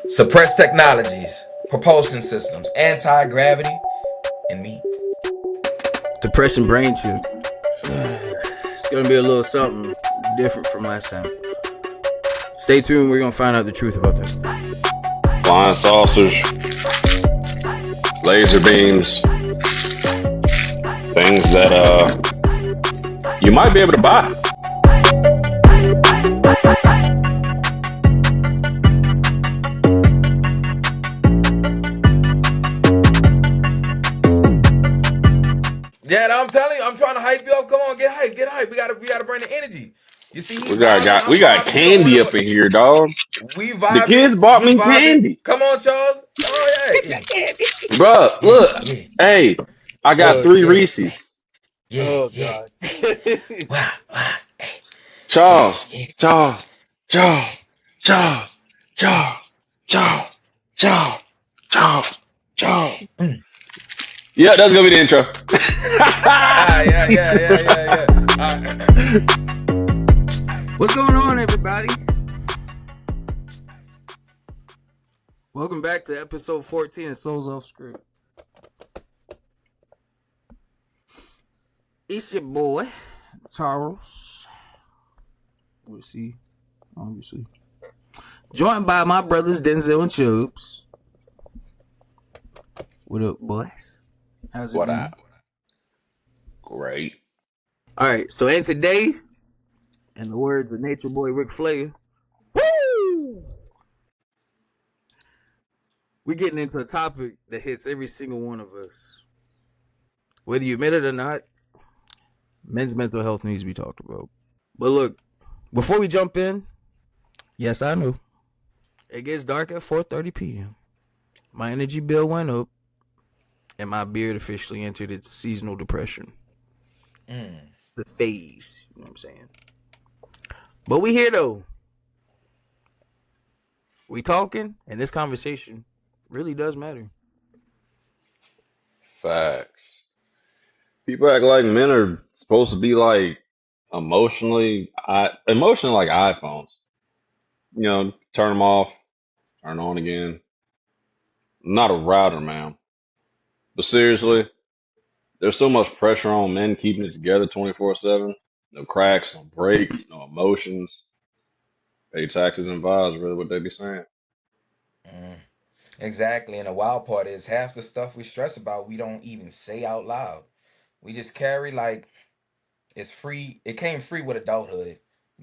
Suppressed technologies, propulsion systems, anti-gravity, and me. Depression brain chip. It's gonna be a little something different from last time. Stay tuned. We're gonna find out the truth about this. Flying saucers, laser beams, things that you might be able to buy. Yeah, I'm telling you, I'm trying to hype you up. Come on, get hype, get hype. We gotta bring the energy. You see, he We got, vibing, got I'm we got vibing. We don't candy wanna. up in here, dog. We The vibing, kids bought he me vibing. candy, Come on, Charles. Oh yeah, bruh. yeah, Look, yeah, hey, I got Oh, three yeah, Reese's. yeah, oh yeah. God. Wow, wow, yeah, Charles, yeah, Charles, yeah, Charles, yeah, Charles, yeah, Charles, yeah. Charles, Charles, Charles, Charles. Mm. Yeah, that's gonna be the intro. Yeah, yeah, yeah, yeah, yeah. What's going on, everybody? Welcome back to episode 14 of Souls Off Script. It's your boy, Charles. We'll see, obviously. Joined by my brothers Denzel and Chubbs. What up, boys? How's it What going? up? Great. All right, so and today, in the words of Nature Boy Ric Flair, woo! We're getting into a topic that hits every single one of us. Whether you admit it or not, men's mental health needs to be talked about. But look, before we jump in, yes, I know. It gets dark at 4:30 p.m. My energy bill went up, and my beard officially entered its seasonal depression. The phase, you know what I'm saying? But we here though. We talking, and this conversation really does matter. Facts. People act like men are supposed to be like emotionally like iPhones. You know, turn them off, turn on again. I'm not a router, man. But seriously, there's so much pressure on men keeping it together 24/7. No cracks, no breaks, no emotions. Pay taxes and vibes, really what they be saying. Mm. Exactly. And the wild part is half the stuff we stress about, we don't even say out loud. We just carry like it's free. It came free with adulthood.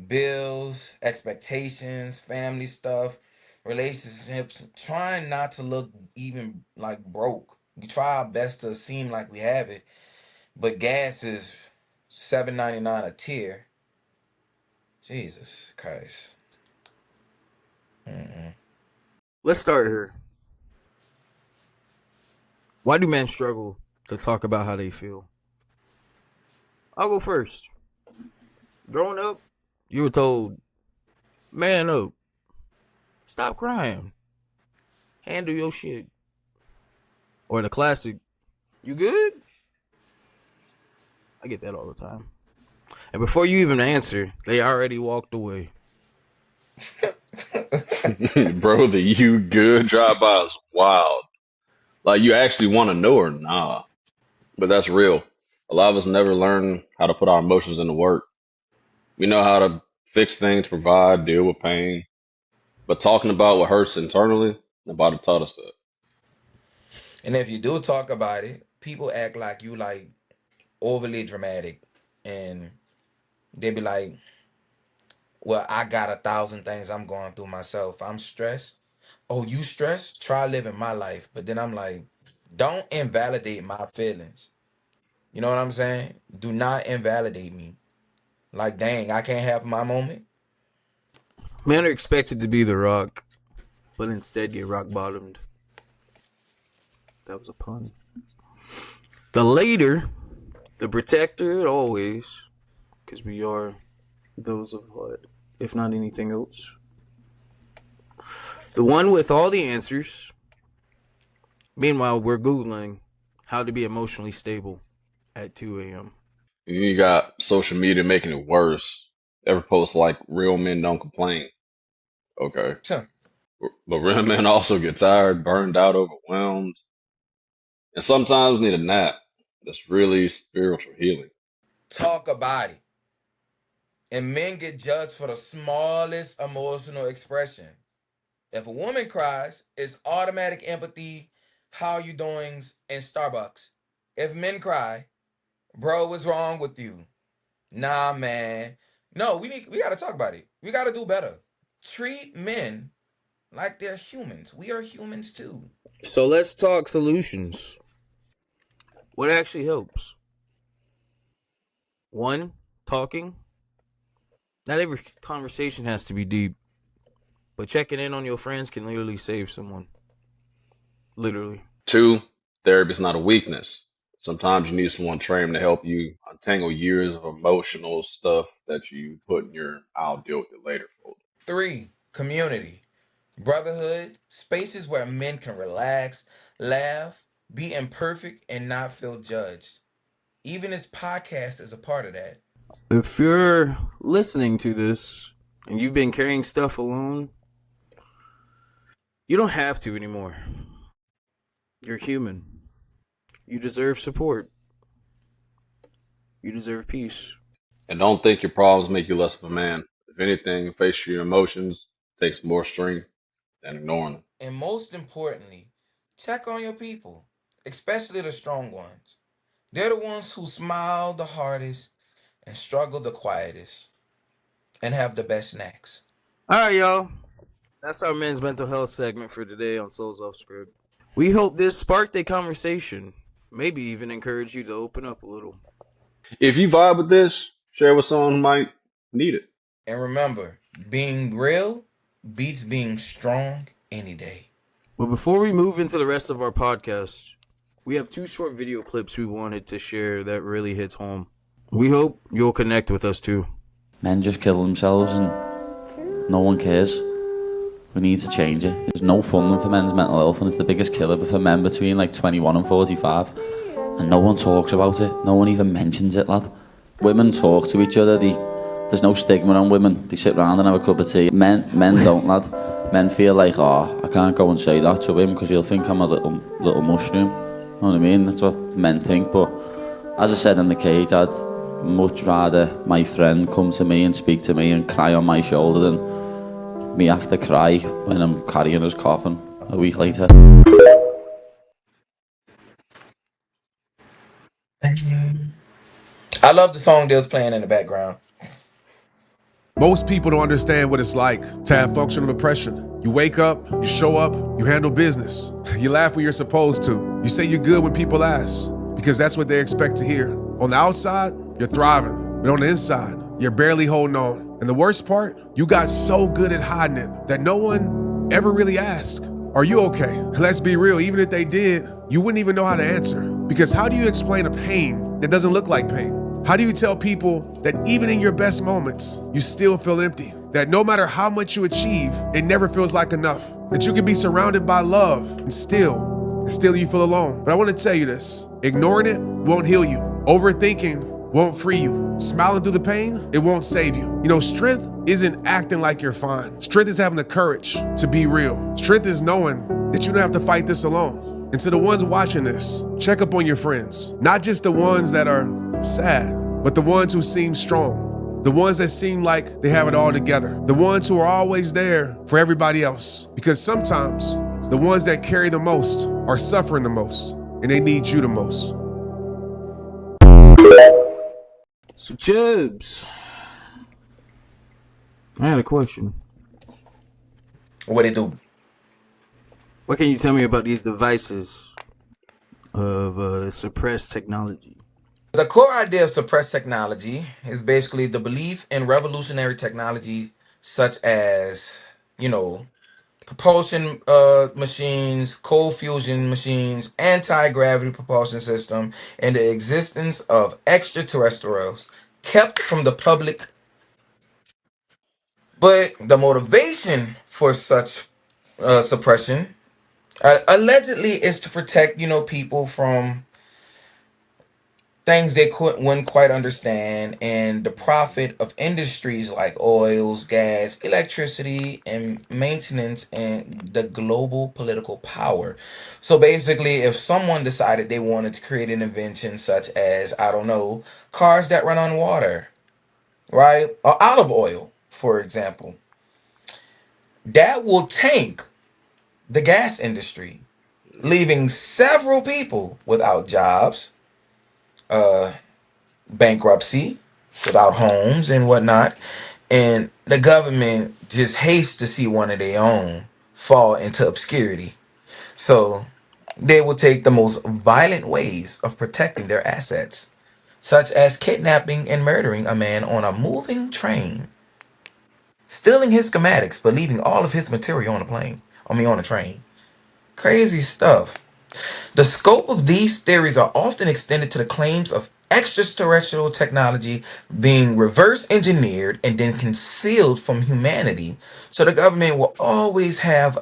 Bills, expectations, family stuff, relationships. Trying not to look even like broke. We try our best to seem like we have it, but gas is $7.99 a tier. Jesus Christ. Mm-mm. Let's start here. Why do men struggle to talk about how they feel? I'll go first. Growing up, you were told, man up, stop crying, handle your shit. Or the classic, you good? I get that all the time. And before you even answer, they already walked away. Bro, the you good drive by is wild. Like you actually want to know or nah. But that's real. A lot of us never learn how to put our emotions into work. We know how to fix things, provide, deal with pain. But talking about what hurts internally, nobody taught us that. And if you do talk about it, people act like you like overly dramatic, and they be like, well, I got 1,000 things I'm going through myself. I'm stressed. Oh, you stressed? Try living my life. But then I'm like, don't invalidate my feelings. You know what I'm saying? Do not invalidate me. Like, dang, I can't have my moment. Men are expected to be the rock, but instead get rock bottomed. That was a pun. The leader, the protector, always, because we are those of what, if not anything else. The one with all the answers. Meanwhile, we're Googling how to be emotionally stable at 2 a.m. You got social media making it worse. Every post like real men don't complain. Okay. Huh. But real men also get tired, burned out, overwhelmed, and sometimes need a nap. That's really spiritual healing. Talk about it. And men get judged for the smallest emotional expression. If a woman cries, it's automatic empathy, how you doings, and Starbucks. If men cry, bro, what's wrong with you? Nah, man. No, we gotta talk about it. We gotta do better. Treat men like they're humans. We are humans too. So let's talk solutions. What actually helps? One, talking. Not every conversation has to be deep, but checking in on your friends can literally save someone. Literally. Two, therapy is not a weakness. Sometimes you need someone trained to help you untangle years of emotional stuff that you put in your I'll deal with it later folder. 3, community. Brotherhood, spaces where men can relax, laugh, be imperfect, and not feel judged. Even this podcast is a part of that. If you're listening to this and you've been carrying stuff alone, you don't have to anymore. You're human. You deserve support. You deserve peace. And don't think your problems make you less of a man. If anything, facing your emotions takes more strength than ignoring them. And most importantly, check on your people, especially the strong ones. They're the ones who smile the hardest and struggle the quietest and have the best snacks. All right, y'all. That's our men's mental health segment for today on Souls Off Script. We hope this sparked a conversation, maybe even encourage you to open up a little. If you vibe with this, share with someone who might need it. And remember, being real beats being strong any day. But before we move into the rest of our podcast, we have 2 short video clips we wanted to share that really hits home. We hope you'll connect with us too. Men just kill themselves and no one cares. We need to change it. There's no funding for men's mental health, and it's the biggest killer for men between like 21 and 45. And no one talks about it. No one even mentions it, lad. Women talk to each other. There's no stigma on women. They sit around and have a cup of tea. Men don't, lad. Men feel like, oh, I can't go and say that to him because he'll think I'm a little mushroom. You know what I mean? That's what men think. But as I said in the cage, I'd much rather my friend come to me and speak to me and cry on my shoulder than me have to cry when I'm carrying his coffin a week later. I love the song they was playing in the background. Most people don't understand what it's like to have functional depression. You wake up, you show up, you handle business. You laugh when you're supposed to. You say you're good when people ask, because that's what they expect to hear. On the outside, you're thriving, but on the inside, you're barely holding on. And the worst part, you got so good at hiding it that no one ever really asked, are you okay? Let's be real, even if they did, you wouldn't even know how to answer. Because how do you explain a pain that doesn't look like pain? How do you tell people that even in your best moments, you still feel empty? That no matter how much you achieve, it never feels like enough. That you can be surrounded by love and still you feel alone. But I want to tell you this, ignoring it won't heal you. Overthinking won't free you. Smiling through the pain, it won't save you. You know, strength isn't acting like you're fine. Strength is having the courage to be real. Strength is knowing that you don't have to fight this alone. And to the ones watching this, check up on your friends. Not just the ones that are sad, but the ones who seem strong. The ones that seem like they have it all together. The ones who are always there for everybody else. Because sometimes the ones that carry the most are suffering the most, and they need you the most. So, Chubbs, I had a question. What it do? What can you tell me about these devices of suppressed technology? The core idea of suppressed technology is basically the belief in revolutionary technology such as, you know, propulsion machines, cold fusion machines, anti-gravity propulsion system, and the existence of extraterrestrials kept from the public. But the motivation for such suppression allegedly is to protect, people from things they wouldn't quite understand, and the profit of industries like oils, gas, electricity, and maintenance, and the global political power. So basically, if someone decided they wanted to create an invention such as, I don't know, cars that run on water, right? Or olive oil, for example, that will tank the gas industry, leaving several people without jobs, uh, bankruptcy, without homes and whatnot. And the government just hates to see one of their own fall into obscurity. So they will take the most violent ways of protecting their assets, such as kidnapping and murdering a man on a moving train, stealing his schematics, but leaving all of his material on the plane. I mean, on the train. Crazy stuff. The scope of these theories are often extended to the claims of extraterrestrial technology being reverse engineered and then concealed from humanity. So the government will always have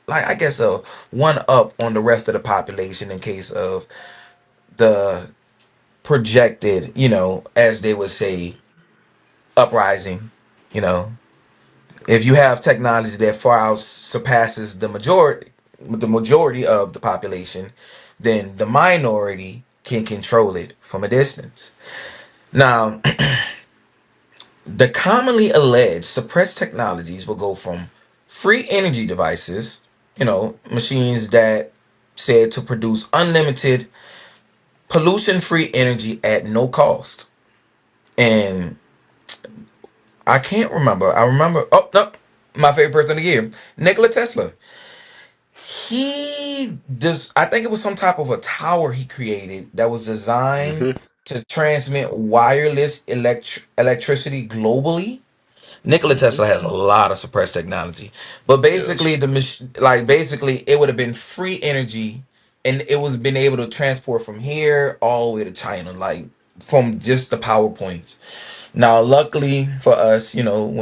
like I guess a one up on the rest of the population in case of the projected, as they would say, uprising. You know, if you have technology that far out surpasses the majority of the population, then the minority can control it from a distance. Now, the commonly alleged suppressed technologies will go from free energy devices, machines that said to produce unlimited pollution-free energy at no cost. And I can't remember. I remember. Oh no, my favorite person of the year, Nikola Tesla. He does. I think it was some type of a tower he created that was designed Hmm. to transmit wireless electricity globally. Nikola Hmm. Tesla has a lot of suppressed technology, but basically Yes. basically it would have been free energy, and it was been able to transport from here all the way to China, like from just the power points. Now, luckily for us,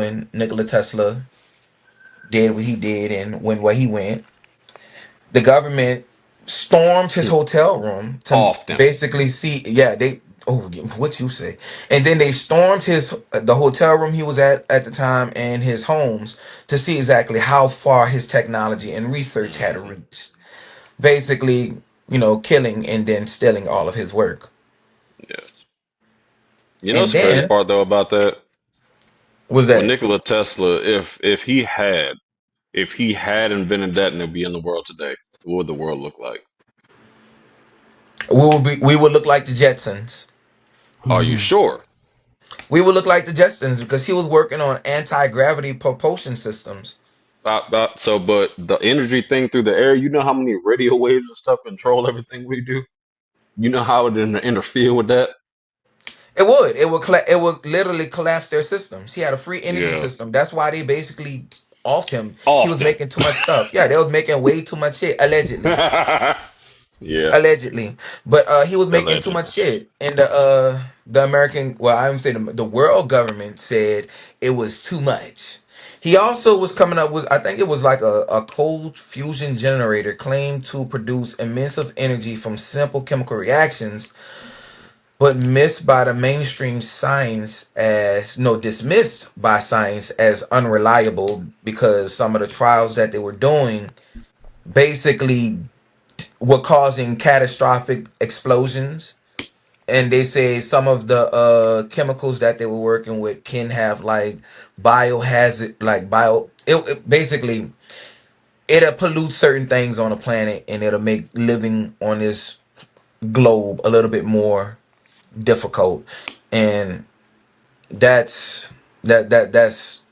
when Nikola Tesla did what he did and went where he went, the government stormed his hotel room to Often. basically see. Yeah, they. Oh, yeah, what you say? And then they stormed the hotel room he was at the time and his homes to see exactly how far his technology and research had Hmm. reached. Basically, killing and then stealing all of his work. Yes. You know And what's the crazy then part though about that? was With that Nikola Tesla, if he had invented that and it'd be in the world today, what would the world look like? we would look like the Jetsons. Are you sure? We would look like the Jetsons because he was working on anti-gravity propulsion systems. But the energy thing through the air, you know how many radio waves and stuff control everything we do? You know how it interfere with that? It would literally collapse their systems. He had a free energy Yeah. system. That's why they basically offed him. He was Often. making too much stuff. Yeah, they was making way too much shit allegedly. Yeah, Allegedly, but he was making too much allegedly. shit, and the American, well, I'm saying the world government said it was too much. He also was coming up with, I think it was like a cold fusion generator claimed to produce immense of energy from simple chemical reactions, but missed by the mainstream science as no dismissed by science as unreliable because some of the trials that they were doing basically were causing catastrophic explosions, and they say some of the chemicals that they were working with can have like biohazard, like basically it'll pollute certain things on the planet, and it'll make living on this globe a little bit more difficult. And that's that's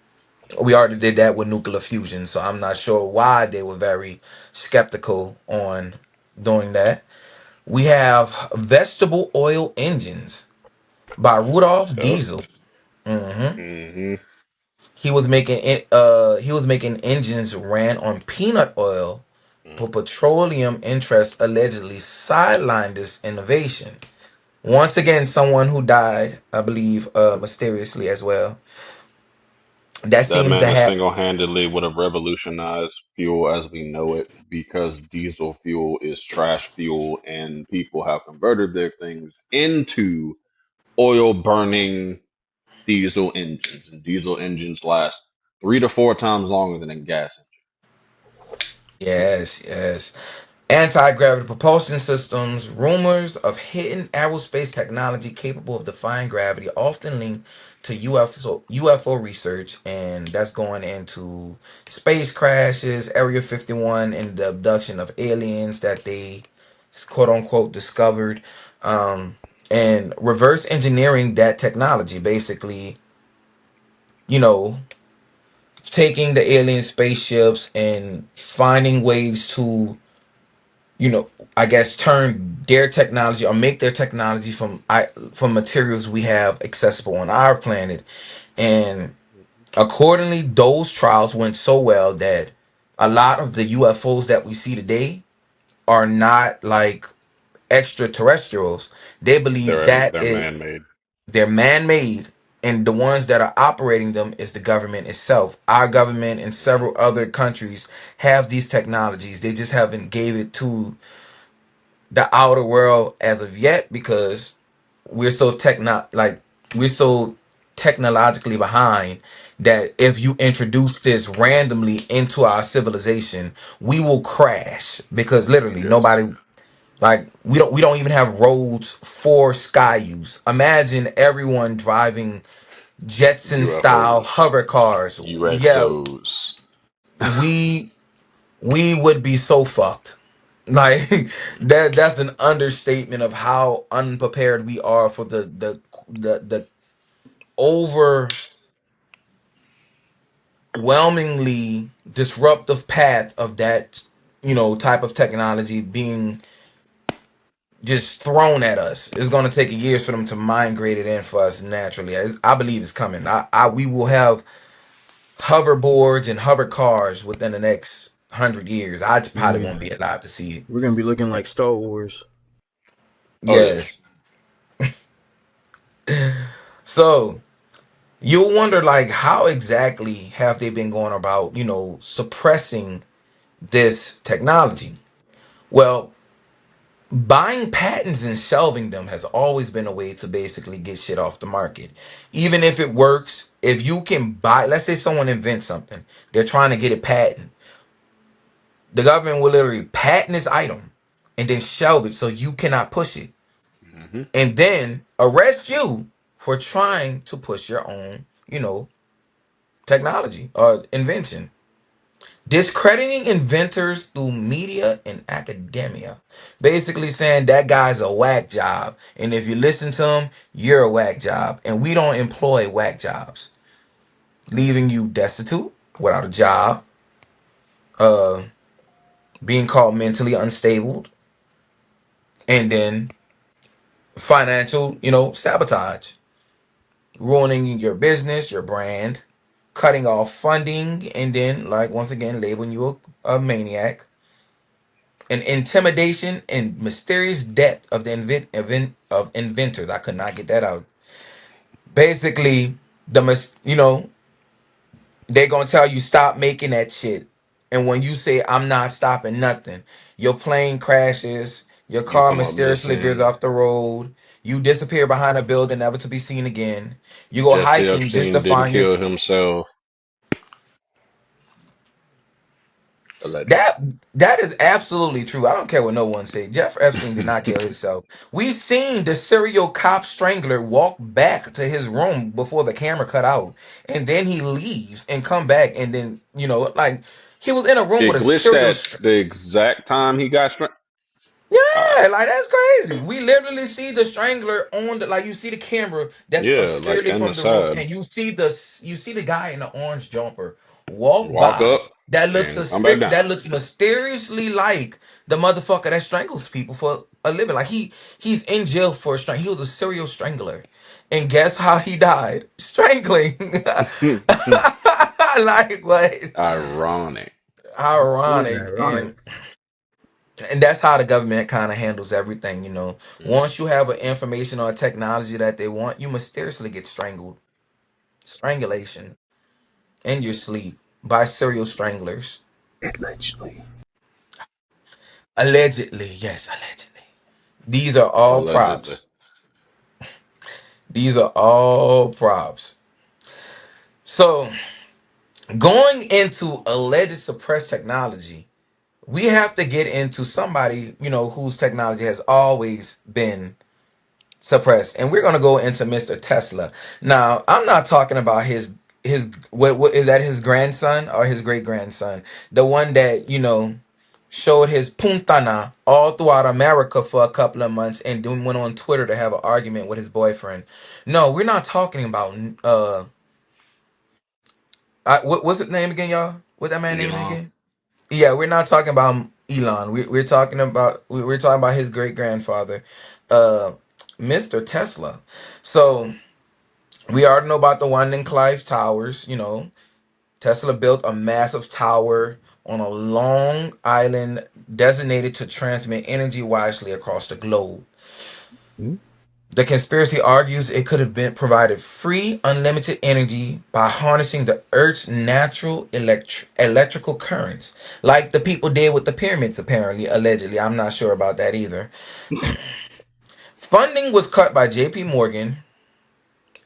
we already did that with nuclear fusion, so I'm not sure why they were very skeptical on doing that. We have vegetable oil engines by Rudolph Yep. Diesel. hmm Hmm. he was making engines ran on peanut oil, but petroleum interests allegedly sidelined this innovation. Once again, someone who died, I believe, mysteriously as well. that That seems to man is have. single handedly would have revolutionized fuel as we know it because diesel fuel is trash fuel and people have converted their things into oil burning diesel engines. And diesel engines last 3 to 4 times longer than a gas Yes, yes. Anti-gravity propulsion systems, rumors of hidden aerospace technology capable of defying gravity, often linked to UFO research, and that's going into space crashes, Area 51, and the abduction of aliens that they quote unquote discovered, and reverse engineering that technology, basically, you know, taking the alien spaceships and finding ways to, you know, I guess turn their technology or make their technology from materials we have accessible on our planet. And accordingly, those trials went so well that a lot of the UFOs that we see today are not like extraterrestrials. They believe that they're man made. they're man-made, and the ones that are operating them is the government itself. Our government and several other countries have these technologies. They just haven't gave it to the outer world as of yet because we're so we're so technologically behind that if you introduce this randomly into our civilization, we will crash because literally Yes. nobody, like, we don't even have roads for sky use. Imagine everyone driving Jetson style UFOs, hover cars. Yeah, UXOs. we we would be so fucked. Like that's an understatement of how unprepared we are for the overwhelmingly disruptive path of that, type of technology being just thrown at us. It's going to take years for them to migrate it in for us naturally. I believe it's coming. We will have hoverboards and hover cars within the next 100 years. I just probably Yeah, won't be alive to see we're gonna be looking like Star Wars. it. Oh yeah. Yes. So you'll wonder, like, how exactly have they been going about, suppressing this technology? Well, buying patents and shelving them has always been a way to basically get shit off the market. Even if it works, if you can buy, let's say someone invents something, they're trying to get it patent. The government will literally patent this item and then shelve it so you cannot push it. Hmm. And then arrest you for trying to push your own, technology or invention. Discrediting inventors through media and academia. Basically saying that guy's a whack job. And if you listen to him, you're a whack job. And we don't employ whack jobs. Leaving you destitute, without a job, uh, being called mentally unstable, and then financial, sabotage. Ruining your business, your brand, cutting off funding, and then, like, once again, labeling you a maniac. An intimidation and mysterious death of the of inventors. I could not get that out. Basically, they're gonna tell you stop making that shit, and when you say I'm not stopping nothing, your plane crashes, your You car come up mysteriously veers missing. off the road, you disappear behind a building never to be seen again. You go Jeffrey hiking just to Epstein didn't find your kill himself, allegedly. That that is absolutely true. I don't care what no one say. Jeff Epstein did not kill himself. We've seen the serial cop strangler walk back to his room before the camera cut out, and then he leaves and come back, and then like he was in a room with It a glitched serial. at the exact time he got struck. All Yeah, right. like that's crazy. We literally see the strangler on the, like, you see the camera that's Yeah, like obscurely in the from the room, side. and you see the guy in the orange jumper walk Walk by. up That looks and come back down. that looks mysteriously like the motherfucker that strangles people for a living. Like he's in jail for he was a serial strangler, and guess how he died? Strangling. Like what? Ironic. Yeah, Ironic. ironic. And that's how the government kind of handles everything, Mm. once you have an information or a technology that they want, you mysteriously get strangled. Strangulation. in your sleep by serial stranglers. Allegedly. Allegedly, yes, allegedly. These are all Allegedly. props. These are all props. So, going into alleged suppressed technology, we have to get into somebody, whose technology has always been suppressed, and we're going to go into Mr. Tesla. Now, I'm not talking about his what is that, his grandson or his great grandson, the one that showed his puntana all throughout America for a couple of months and then went on Twitter to have an argument with his boyfriend. No, we're not talking about what's his name again, y'all? What that man name Elon. again? Yeah, we're not talking about Elon. We're talking about we're talking about his great grandfather, uh, Mr. Tesla. So we already know about the one in Clive Towers. Tesla built a massive tower on a long island designated to transmit energy wisely across the globe. Hmm? The conspiracy argues it could have been provided free, unlimited energy by harnessing the Earth's natural electrical currents, like the people did with the pyramids, apparently, allegedly. I'm not sure about that either. Funding was cut by JP Morgan.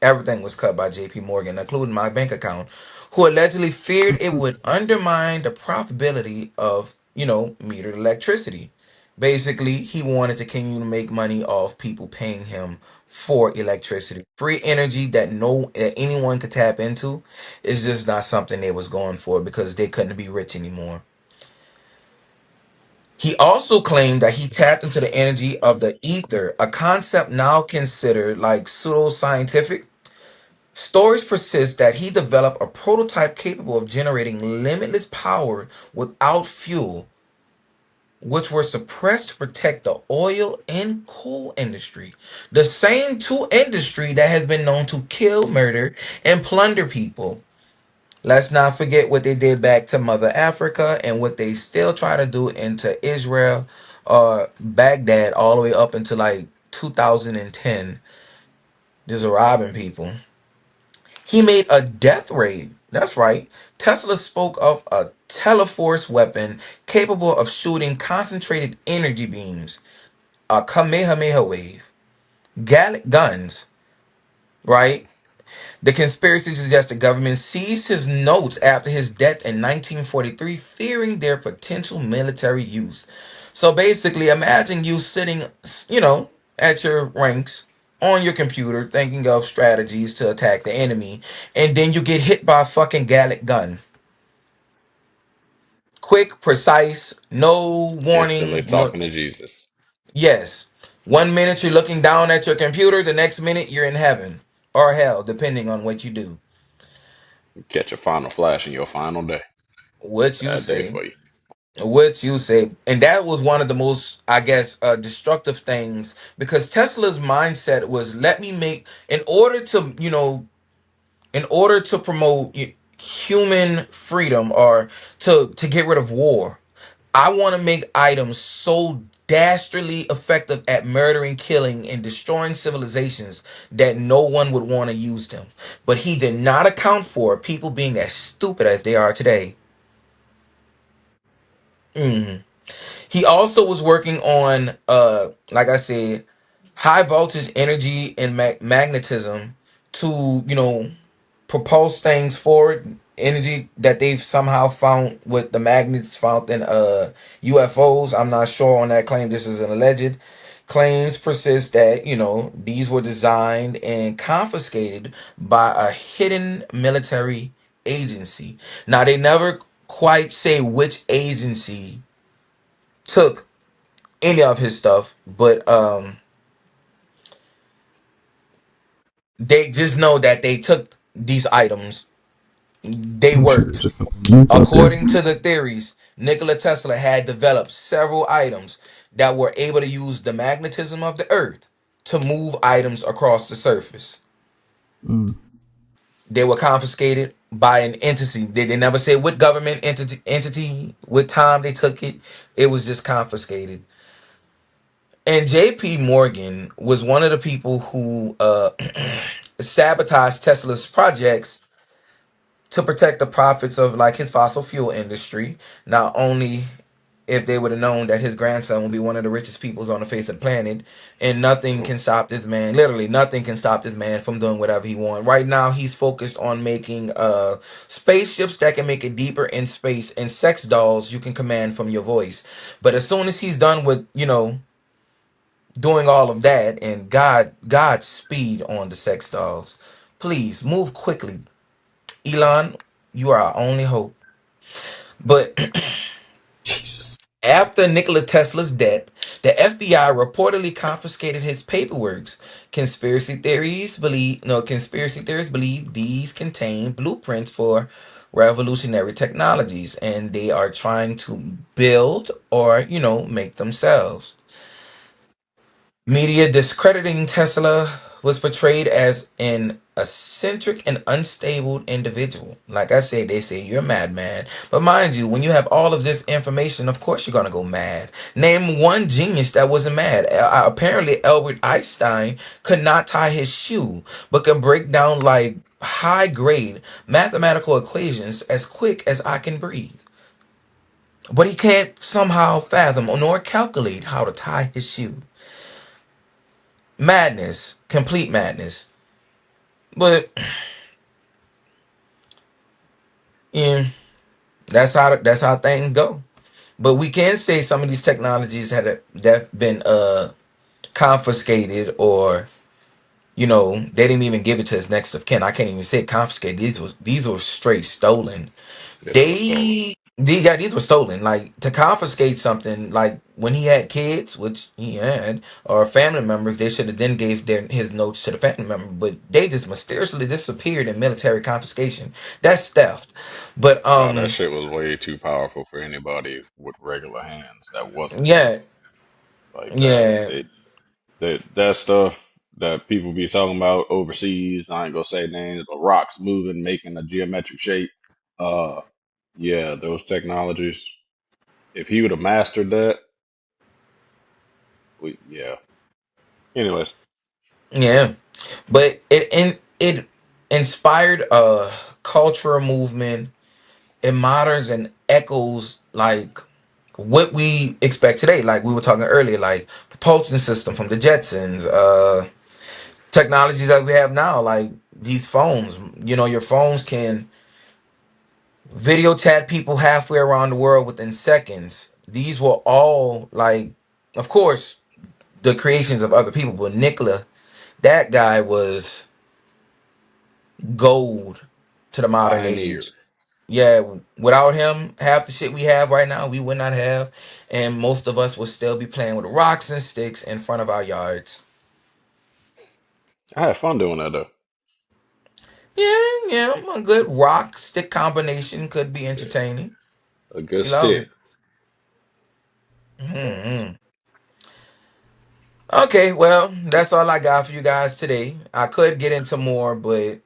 Everything was cut by JP Morgan, including my bank account, who allegedly feared it would undermine the profitability of, metered electricity. Basically, he wanted to continue to make money off people paying him for electricity. Free energy that anyone could tap into is just not something they was going for because they couldn't be rich anymore. He also claimed that he tapped into the energy of the ether, a concept now considered like pseudoscientific. Stories persist that he developed a prototype capable of generating limitless power without fuel, which were suppressed to protect the oil and coal industry. The same two industry that has been known to kill, murder, and plunder people. Let's not forget what they did back to Mother Africa and what they still try to do into Israel or Baghdad all the way up until like 2010. Just robbing people. He made a death ray. That's right. Tesla spoke of a teleforce weapon capable of shooting concentrated energy beams, a Kamehameha wave, Gallic guns, right? The conspiracy suggests the government seized his notes after his death in 1943, fearing their potential military use. So basically, imagine you sitting, at your ranks on your computer thinking of strategies to attack the enemy, and then you get hit by a fucking Gallic gun. Quick, precise, no Instantly warning, no. talking to Jesus. Yes. 1 minute you're looking down at your computer, the next minute you're in heaven or hell, depending on what you do. Catch a final flash in your final day. What you Bad day say. for you. What you say. And that was one of the most, I guess, destructive things because Tesla's mindset was let me make, in order to promote human freedom or to get rid of war, I want to make items so dastardly effective at murdering, killing, and destroying civilizations that no one would want to use them. But he did not account for people being as stupid as they are today. Mhm. He also was working on, like I said, high voltage energy and magnetism to, propulse things forward. Energy that they've somehow found with the magnets found in UFOs. I'm not sure on that claim. This is an alleged. Claims persist that these were designed and confiscated by a hidden military agency. Now they never quite say which agency took any of his stuff, but they just know that they took these items. They I'm sure worked. there's a couple minutes out there. According to the theories, Nikola Tesla had developed several items that were able to use the magnetism of the earth to move items across the surface. Mm. They were confiscated by an entity. They never say what government entity, what time they took it. It was just confiscated. And JP Morgan was one of the people who sabotaged Tesla's projects to protect the profits of like his fossil fuel industry. Not only if they would have known that his grandson would be one of the richest peoples on the face of the planet, and nothing can stop this man. Literally, nothing can stop this man from doing whatever he wants. Right now, he's focused on making spaceships that can make it deeper in space, and sex dolls you can command from your voice. But as soon as he's done with doing all of that, and Godspeed on the sex dolls, please move quickly, Elon. You are our only hope. But Jesus. after Nikola Tesla's death, the FBI reportedly confiscated his paperwork. Conspiracy theorists believe these contain blueprints for revolutionary technologies, and they are trying to build or, make themselves. Media discrediting Tesla was portrayed as an eccentric and unstable individual. Like I said, they say you're a madman. But mind you, when you have all of this information, of course you're gonna go mad. Name one genius that wasn't mad. Apparently, Albert Einstein could not tie his shoe, but can break down like high grade mathematical equations as quick as I can breathe. But he can't somehow fathom nor calculate how to tie his shoe. Madness, complete madness. But yeah, that's how things go. But we can say some of these technologies that been confiscated, or they didn't even give it to his next of kin. I can't even say confiscated. These were straight stolen. Yeah, they were stolen. These were stolen. Like, to confiscate something, like when he had kids, which he had, or family members, they should have then gave his notes to the family member. But they just mysteriously disappeared in military confiscation. That's theft. But No, that shit was way too powerful for anybody with regular hands. That wasn't yeah, theft. Like that, yeah, that stuff that people be talking about overseas. I ain't gonna say names, but rocks moving, making a geometric shape. Uh, yeah, those technologies. If he would have mastered that, yeah. Anyways, yeah. But it inspired a cultural movement. It moderns and echoes like what we expect today. Like we were talking earlier, like propulsion system from the Jetsons, technologies that we have now, like these phones. Your phones can video chat people halfway around the world within seconds. These were all like, of course, the creations of other people, but Nikola, that guy was gold to the modern pioneer. age. Yeah, without him, half the shit we have right now, we would not have, and most of us would still be playing with rocks and sticks in front of our yards. I had fun doing that though. Yeah, yeah, a good rock stick combination could be Yeah, entertaining. a good You know. stick. Hmm. Okay, well, that's all I got for you guys today. I could get into more, but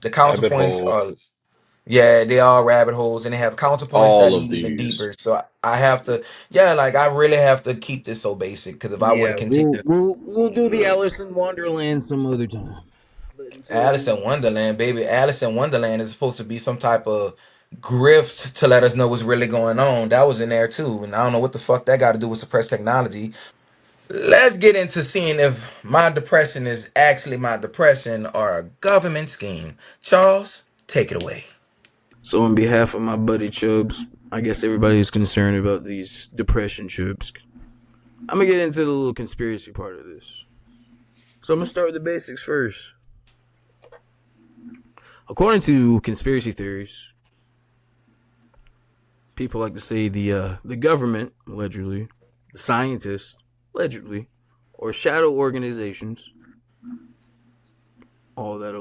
the Rabbit counterpoints hole. are, yeah, they are rabbit holes, and they have counterpoints that All of lead even these. deeper. So I have to, yeah, like I really have to keep this so basic, because if I were to Yeah, we'll continue, we'll we'll do the Yeah. Alice in Wonderland some other time. But until Alice then, in Wonderland, baby, Alice in Wonderland is supposed to be some type of grift to let us know what's really going on. That was in there too, and I don't know what the fuck that got to do with suppressed technology. Let's get into seeing if my depression is actually my depression or a government scheme. Charles, take it away. so on behalf of my buddy Chubs, I guess everybody's concerned about these depression Chubs. I'm gonna get into the little conspiracy part of this. So I'm gonna start with the basics first. According to conspiracy theories, people like to say the government allegedly, the scientists allegedly, or shadow organizations, all that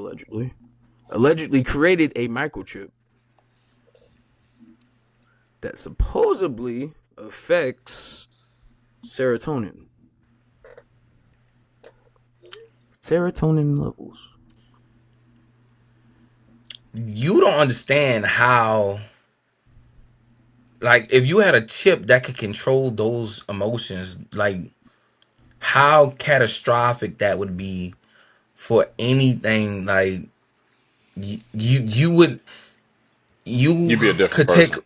allegedly created a microchip that supposedly affects serotonin. Serotonin levels. You don't understand how, like, if you had a chip that could control those emotions, like, how catastrophic that would be for anything, like, you would you You'd be a different could take person.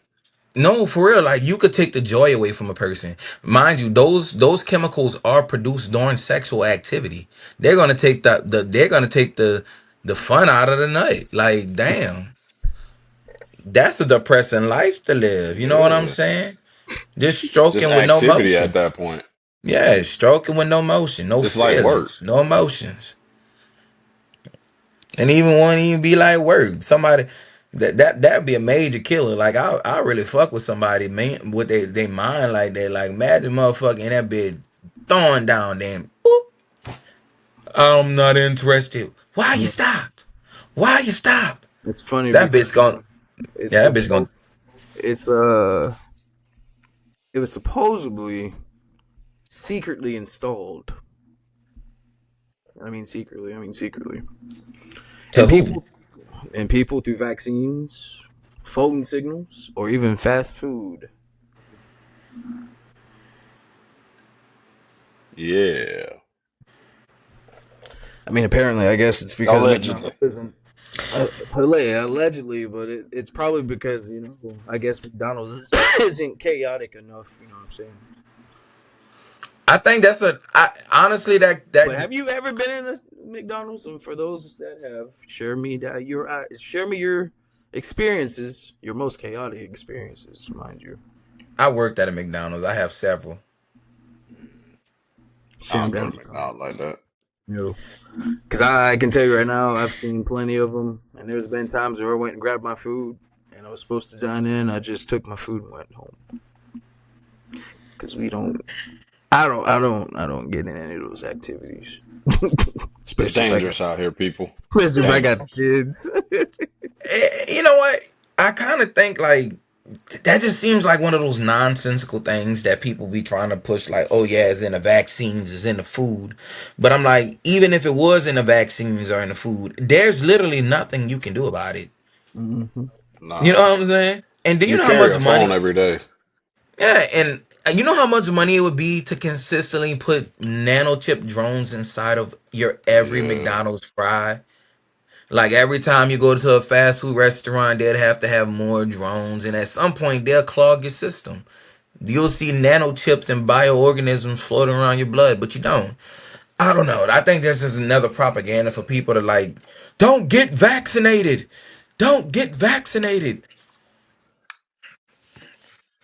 no for real, like you could take the joy away from a person. Mind you, those chemicals are produced during sexual activity. They're gonna take they're gonna take the fun out of the night. Like, damn, that's a depressing life to live. You know what I'm Yeah. saying? Just It's just stroking with no activity at motion. that point. Yeah, stroking with no motion, no It's like work. feelings, no emotions. And even won't even be like work. Somebody that'd be a major killer. Like I really fuck with somebody, man, with they mind like that. Like imagine motherfucking in that bed throwing down them. Boop. I'm not interested. Why you Yes. stopped? Why you stopped? It's funny That bitch because gonna it's yeah, that bitch gonna supposed it's it was supposedly secretly installed. I mean secretly. to And who? people through vaccines, phone signals, or even fast food. Yeah. I mean, apparently, I guess it's because McDonald's Allegedly. isn't allegedly, but it's probably because I guess McDonald's isn't chaotic enough. You know what I'm saying? I think that's honestly But have you ever been in a McDonald's? And for those that have, share me your experiences, your most chaotic experiences, mind you. I worked at a McDonald's. I have several. I Share them don't down go in to the McDonald's like comments. that. Because I can tell you right now, I've seen plenty of them, and there's been times where I went and grabbed my food, and I was supposed to dine in. I just took my food and went home because we don't. I don't get in any of those activities, It's especially dangerous out here, people. if I got the Dangerous. kids. You know what? I kind of think like that just seems like one of those nonsensical things that people be trying to push, like, oh yeah, it's in the vaccines, it's in the food. But I'm like, even if it was in the vaccines or in the food, there's literally nothing you can do about it. Mm-hmm. You know Nah. what I'm saying? And do you You know how carry much a phone money? every day. Yeah, and you know how much money it would be to consistently put nanochip drones inside of your every Yeah. McDonald's fry? Like every time you go to a fast food restaurant, they'd have to have more drones, and at some point they'll clog your system. You'll see nanochips and bioorganisms floating around your blood, but you don't. I don't know. I think that's just another propaganda for people to like, don't get vaccinated. Don't get vaccinated.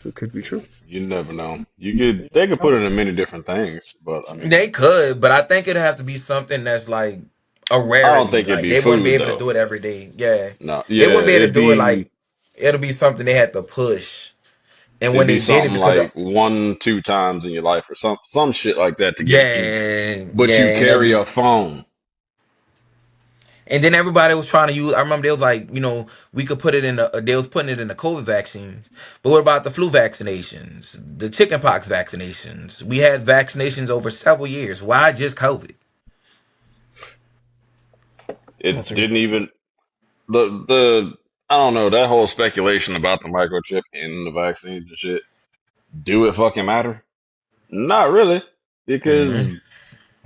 It could be true. You never know. They could put it in many different things, but I They mean, could, but I think it'd have to be something that's like a I don't rarity. think it'd Like be they wouldn't be food able to though. do it every day. Yeah. No, They yeah, wouldn't be able to do it like it'll be something they had to push. And it'd when be they did it, something because like 1, 2 times in your life or some shit like that to get you. yeah, But you yeah, and it'll carry a be phone. and then everybody was trying to use. I remember they was like, we could put it in the. They was putting it in the COVID vaccines, but what about the flu vaccinations, the chickenpox vaccinations? We had vaccinations over several years. Why just COVID? It That's a didn't even the I don't know, that whole speculation about the microchip in the vaccines and shit. Do it fucking matter? Not really, Hmm. because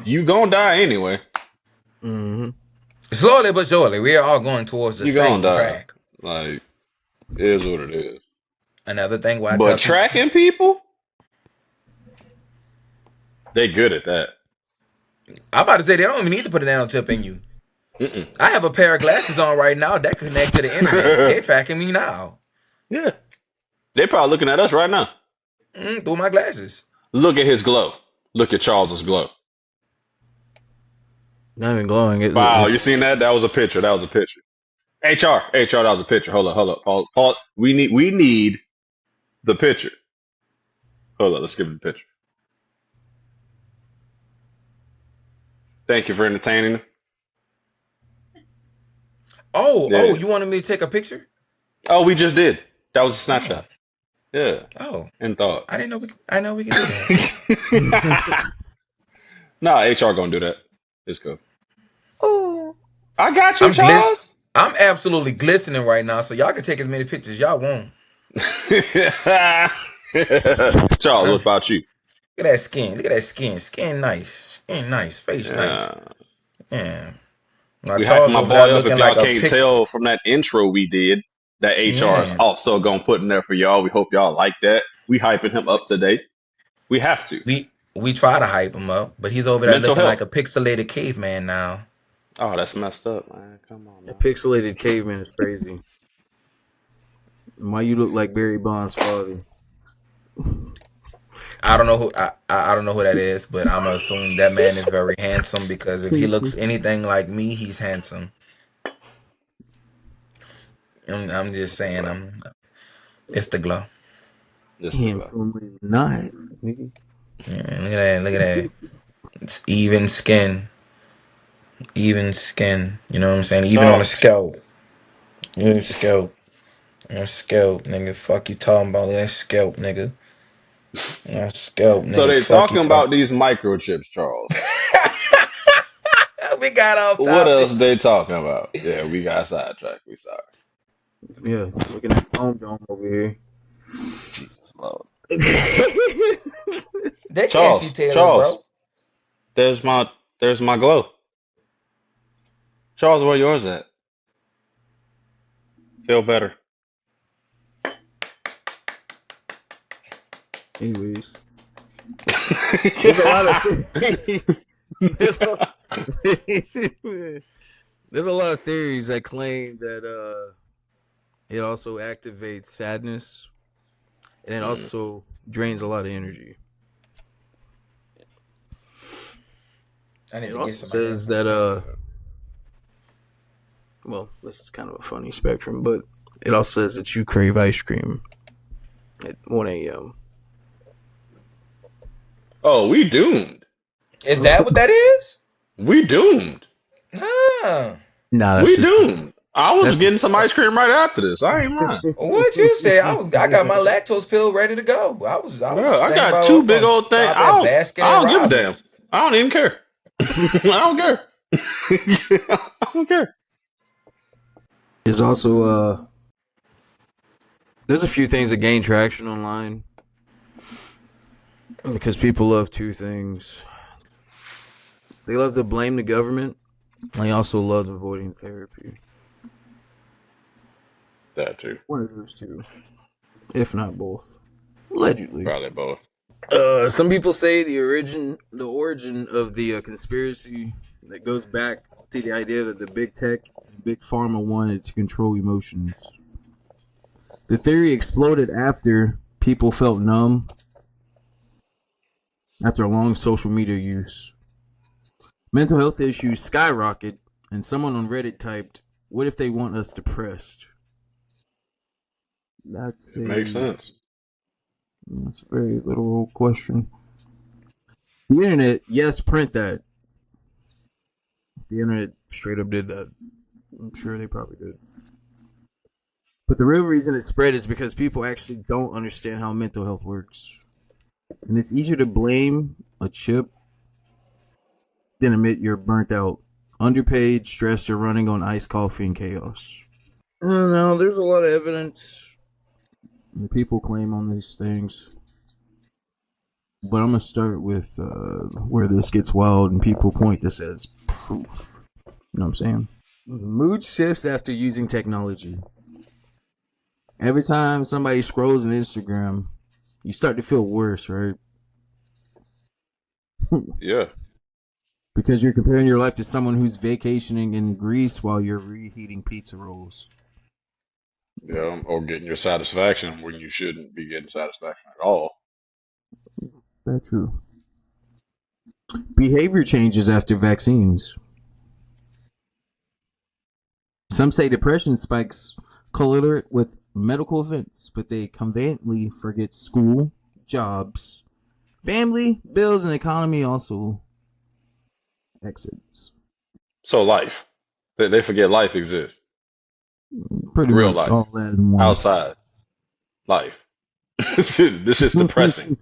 you gonna die anyway. mm-hmm. Slowly but surely, we are all going towards the You gonna same die. track. Like, it is what it is. Another thing why I But tell people, tracking people, they good at that. I'm about to say they don't even need to put a nano chip in you. Mm-mm. I have a pair of glasses on right now that connect to the internet. They're tracking me now. Yeah, they probably looking at us right now. Through my glasses. Look at his glow. Look at Charles's glow. Not even glowing. Wow, you It's seen that? That was a picture. That was a picture. HR, that was a picture. Hold up. Pause. We need the picture. Hold up, let's give it the picture. Thank you for entertaining. Oh, Yeah. you wanted me to take a picture? Oh, we just did. That was a Oh, snapshot. Yeah. oh, In thought. I didn't know I know we could do that. Nah, HR gonna do that. It's cool. oh, I got you, I'm glis- Charles. I'm absolutely glistening right now, so y'all can take as many pictures as y'all want. Charles, what Uh, about you? Look at that skin. Look at that skin. Skin nice. Skin nice. Face nice. Yeah. Yeah. While We hyping Charles my over there boy up. If looking y'all like a can't pick. tell from that intro we did, that HR is Yeah, also gonna put in there for y'all. We hope y'all like that. We hyping him up today. We have to. we try to hype him up, but he's over there Mental looking health. like a pixelated caveman now. Oh, that's messed up, man. Come on A now. pixelated caveman is crazy. Why you look like Barry Bonds' father? I don't know who that is, but I'm gonna assume that man is very handsome because if he looks anything like me, he's handsome. I'm just saying, Bro, it's the glow. just the glow. Handsomely not, nigga. Yeah, look at that, look at that. It's even skin, even skin. You know what I'm saying? Even on the Charles. scalp, even scalp, on scalp, nigga. Fuck you talking about that scalp, nigga. That scalp, So nigga. they Fuck you talking talking. about these microchips, Charles. We got off What else topic. they talking about? Yeah, we got sidetracked. We sorry. Yeah, looking at Chrome Dome over here. Jesus Lord. They can't see Charles, Taylor, Charles, bro. there's my glow. Charles, where yours at? Feel better. Anyways, there's a lot of there's a, there's a lot of theories that claim that it also activates sadness and it Mm, also drains a lot of energy. I need It to get also some of that. says that well, this is kind of a funny spectrum, but it also says that you crave ice cream at 1 a.m. oh, we doomed. Is that what that is? We doomed. Huh. Nah, that's We just doomed. I was that's getting just some ice cream right after this. I ain't lying. What you say? I got my lactose pill ready to go. I was Bro, just I thinking got about I two was big gonna old things. stop at Baskin I and don't give a damn. Robbins. I don't even care. I don't care. I don't care. There's also there's a few things that gain traction online because people love two things. They love to blame the government. They also love avoiding therapy. That too. One of those two, if not both. Allegedly. Probably both. Some people say the origin of the conspiracy that goes back to the idea that the big tech, big pharma wanted to control emotions. The theory exploded after people felt numb after a long social media use. Mental health issues skyrocket, and someone on Reddit typed, "What if they want us depressed?" That's It makes a sense. that's a very literal question. The internet, yes, print that. The internet straight up did that. I'm sure they probably did. But the real reason it spread is because people actually don't understand how mental health works. And it's easier to blame a chip than admit you're burnt out, underpaid, stressed, or running on iced coffee and chaos. I don't know. There's a lot of evidence that people claim on these things. But I'm going to start with where this gets wild and people point this as proof. You know what I'm saying? Mood shifts after using technology. Every time somebody scrolls on Instagram, you start to feel worse, right? Yeah. Because you're comparing your life to someone who's vacationing in Greece while you're reheating pizza rolls. Yeah. Or getting your satisfaction when you shouldn't be getting satisfaction at all. That's true. Behavior changes after vaccines. Some say depression spikes correlate with medical events, but they conveniently forget school, jobs, family, bills, and economy also exits. So life. They forget life exists. Pretty Real much life. all that in one. Outside. Life. This is depressing.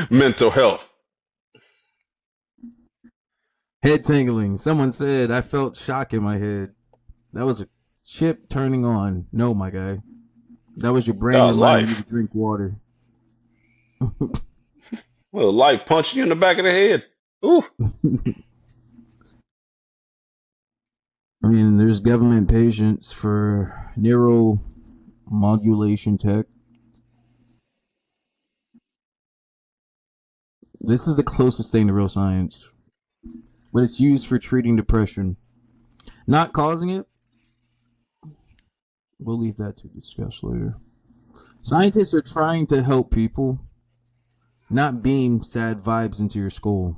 Mental health. Head tingling. Someone said I felt shock in my head. That was a chip turning on. No, my guy. That was your brain God, reminding you to life. drink water. Well, life punching you in the back of the head. Ooh. I mean, there's government patients for neuromodulation tech. This is the closest thing to real science, but it's used for treating depression, not causing it. We'll leave that to discuss later. Scientists are trying to help people, not beam sad vibes into your skull.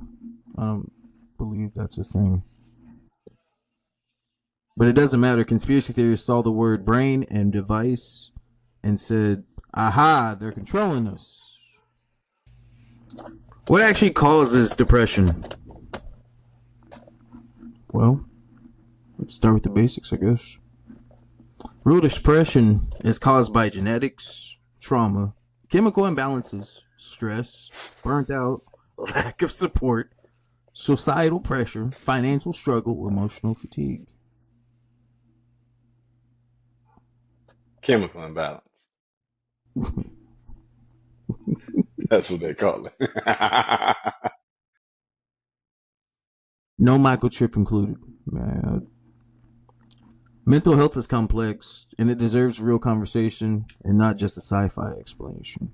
I don't believe that's a thing. But it doesn't matter. Conspiracy theorists saw the word brain and device and said, aha, they're controlling us. What actually causes depression? Well, let's start with the basics, I guess. Real depression is caused by genetics, trauma, chemical imbalances, stress, burnt out, lack of support, societal pressure, financial struggle, emotional fatigue. Chemical imbalance. That's what they call it. No microchip included. Mental health is complex, and it deserves real conversation and not just a sci-fi explanation.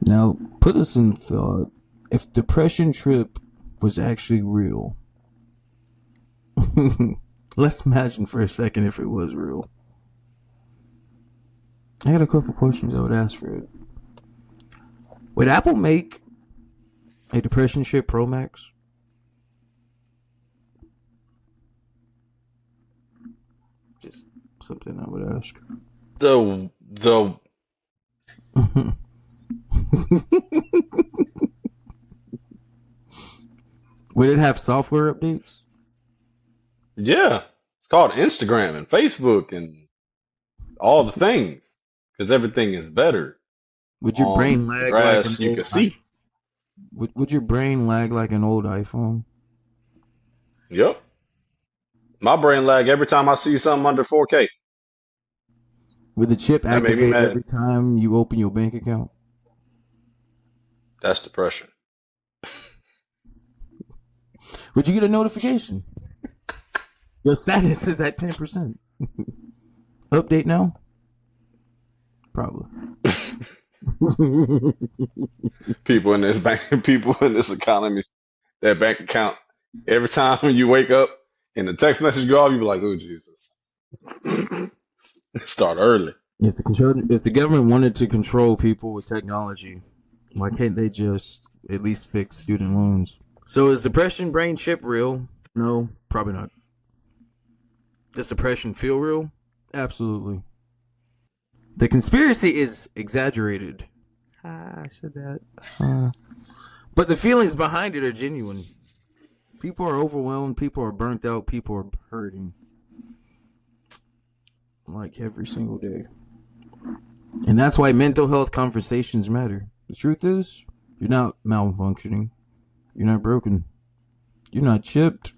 Now, put us in thought. If depression trip was actually real, let's imagine for a second if it was real. I got a couple questions I would ask for it. Would Apple make a depression chip Pro Max? Just something I would ask. The Would it have software updates? Yeah, it's called Instagram and Facebook and all the things because everything is better Would your on brain the lag like an grass you old can see. would your brain lag like an old iPhone? Yep. My brain lag every time I see something under 4K. Would the chip That made me activate mad. every time you open your bank account? That's depression. Would you get a notification? Your status is at 10%. Update now? Probably. People in this bank, people in this economy, that bank account. Every time you wake up and the text message go off, you be like, "Oh Jesus!" Start early. If the government wanted to control people with technology, why can't they just at least fix student loans? So is depression brain chip real? No, probably not. Does depression feel real? Absolutely. The conspiracy is exaggerated. I said that. But the feelings behind it are genuine. People are overwhelmed. People are burnt out. People are hurting. Like every single day. And that's why mental health conversations matter. The truth is, you're not malfunctioning. You're not broken. You're not chipped.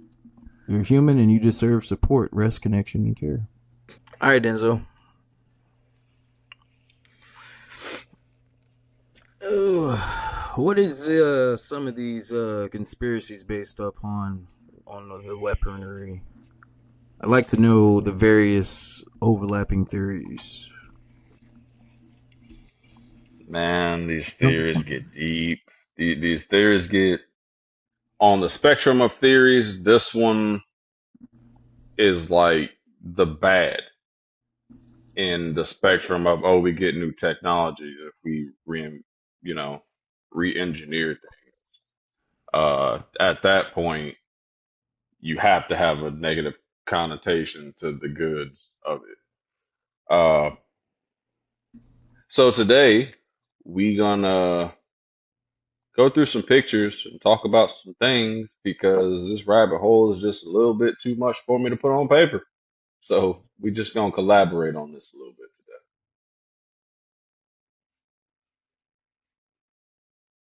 You're human and you deserve support, rest, connection, and care. All right, Denzel. What is some of these conspiracies based upon on the weaponry? I'd like to know the various overlapping theories. Man, these theories get deep. These theories get on the spectrum of theories. This one is like the bad in the spectrum of we get new technology if we you know re-engineer things. At that point, you have to have a negative connotation to the goods of it. So today we gonna go through some pictures and talk about some things because this rabbit hole is just a little bit too much for me to put on paper. So we just gonna collaborate on this a little bit today.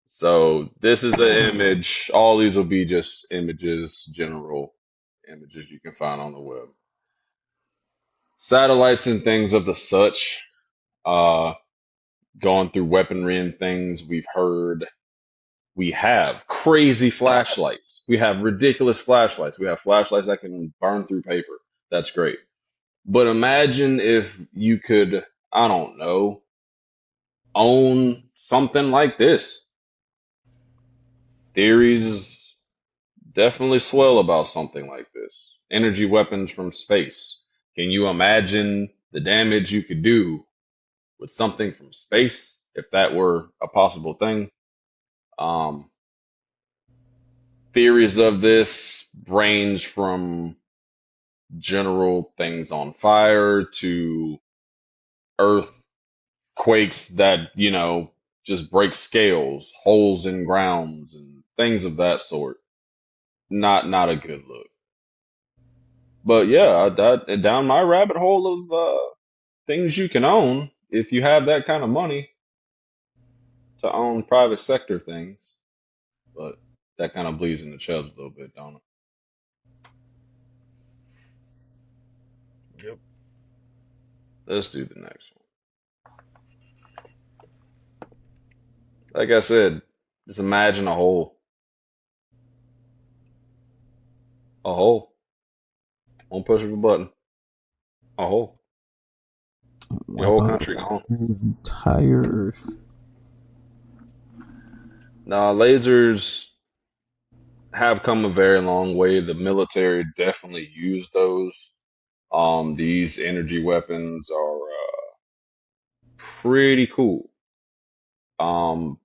So this is an image. All these will be just images, general images you can find on the web. Satellites and things of the such, uh, going through weaponry and things we've heard. We have crazy flashlights. We have ridiculous flashlights. We have flashlights that can burn through paper. That's great. But imagine if you could, I don't know, own something like this. Theories definitely swell about something like this. Energy weapons from space. Can you imagine the damage you could do with something from space if that were a possible thing? Um, Theories of this range from general things on fire to earthquakes that, just break scales, holes in grounds, and things of that sort. Not a good look. But yeah, that down my rabbit hole of things you can own if you have that kind of money to own private sector things. But that kind of bleeds into Chubbs a little bit, don't it? Yep. Let's do the next one. Like I said, just imagine a hole. A hole. One push of a button. A hole. Your Wipe whole out country gone. the entire Earth. Now, lasers have come a very long way. The military definitely use those. These energy weapons are pretty cool. Um,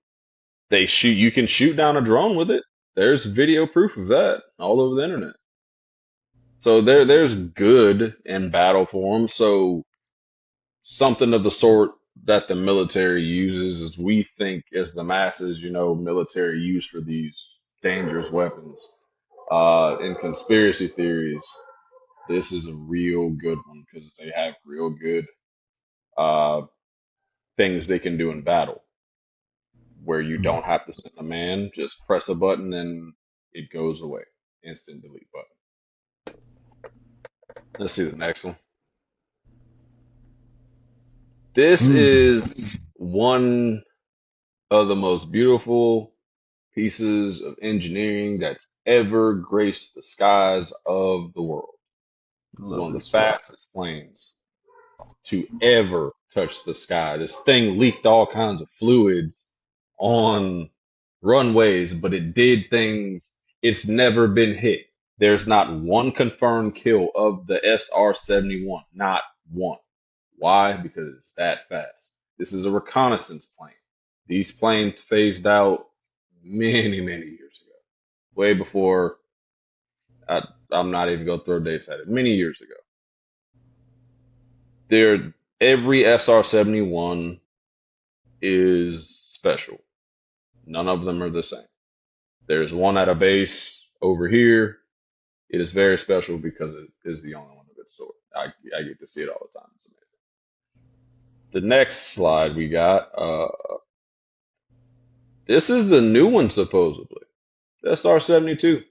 they shoot. You can shoot down a drone with it. There's video proof of that all over the internet. So there's good in battle for them. So something of the sort that the military uses is we think as the masses, military use for these dangerous weapons. In conspiracy theories, this is a real good one because they have real good uh, things they can do in battle where you don't have to send a man, just press a button and it goes away. Instant delete button. Let's see the next one. This is one of the most beautiful pieces of engineering that's ever graced the skies of the world. It's Love one of the this shit. fastest planes to ever touch the sky. This thing leaked all kinds of fluids on runways, but it did things. It's never been hit. There's not one confirmed kill of the SR-71. Not one. Why? Because it's that fast. This is a reconnaissance plane. These planes phased out many, many years ago. Way before, I'm not even going to throw dates at it. Many years ago. Every SR-71 is special. None of them are the same. There's one at a base over here. It is very special because it is the only one of its sort. I get to see it all the time. It's amazing. The next slide we got, this is the new one supposedly. The SR-72,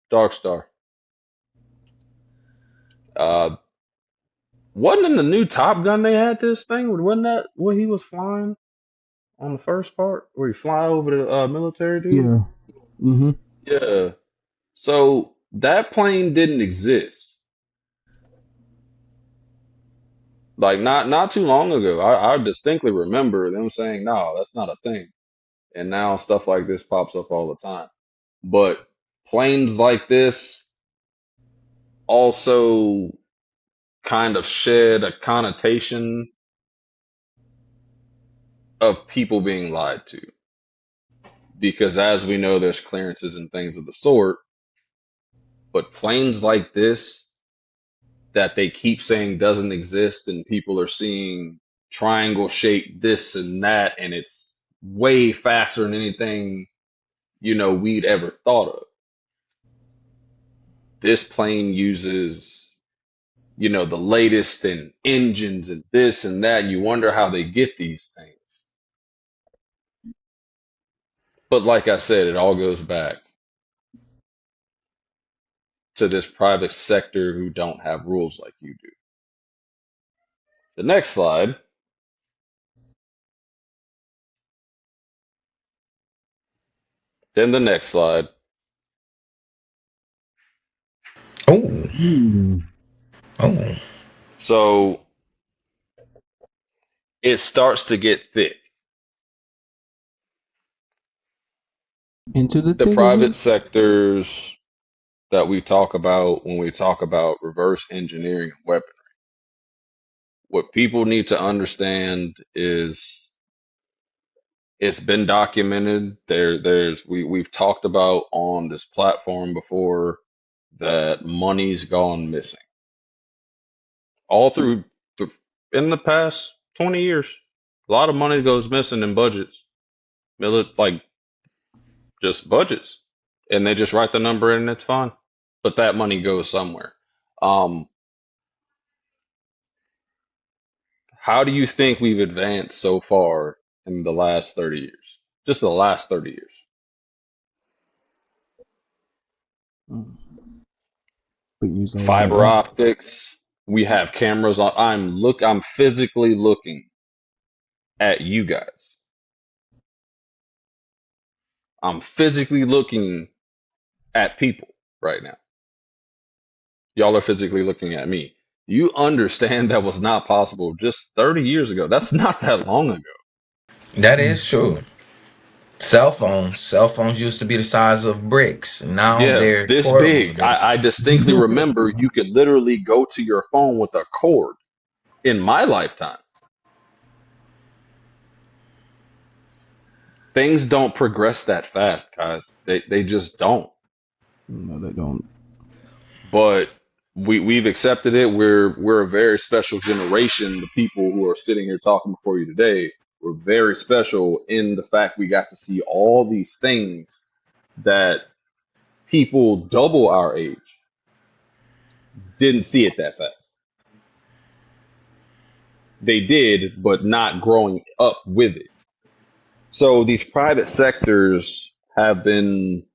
Dark Star. Wasn't in the new Top Gun they had this thing? Wasn't that what he was flying on the first part? Where he fly over the military dude? Yeah. Mm-hmm. Yeah. So that plane didn't exist. Like not too long ago. I distinctly remember them saying, no, that's not a thing. And now stuff like this pops up all the time. But planes like this also kind of shed a connotation of people being lied to. Because as we know, there's clearances and things of the sort. But planes like this that they keep saying doesn't exist and people are seeing triangle shaped this and that and it's way faster than anything we'd ever thought of. This plane uses the latest in engines and this and that. You wonder how they get these things. But like I said, it all goes back to this private sector who don't have rules like you do. The next slide. Then the next slide. Oh, Oh, So it starts to get thick. Into the The thick of private it. sectors that we talk about when we talk about reverse engineering and weapon, what people need to understand is it's been documented. We've talked about on this platform before that money's gone missing all through the, in the past 20 years. A lot of money goes missing in budgets, like just budgets, and they just write the number in and it's fine. But that money goes somewhere. Um, how do you think we've advanced so far in the last 30 years? Just the last 30 years. Mm. But using a lot of Fiber energy. optics. We have cameras on. I'm physically looking at you guys. I'm physically looking at people right now. Y'all are physically looking at me. You understand that was not possible just 30 years ago. That's not that long ago. that Mm. is true. Cell phones used to be the size of bricks. Now Yeah, they're this portable. big. I distinctly remember you could literally go to your phone with a cord in my lifetime. Things don't progress that fast, guys. They just don't. No, they don't. But we've accepted it. We're a very special generation. The people who are sitting here talking before you today, we're very special in the fact we got to see all these things that people double our age didn't see it that fast. They did, but not growing up with it. So these private sectors have been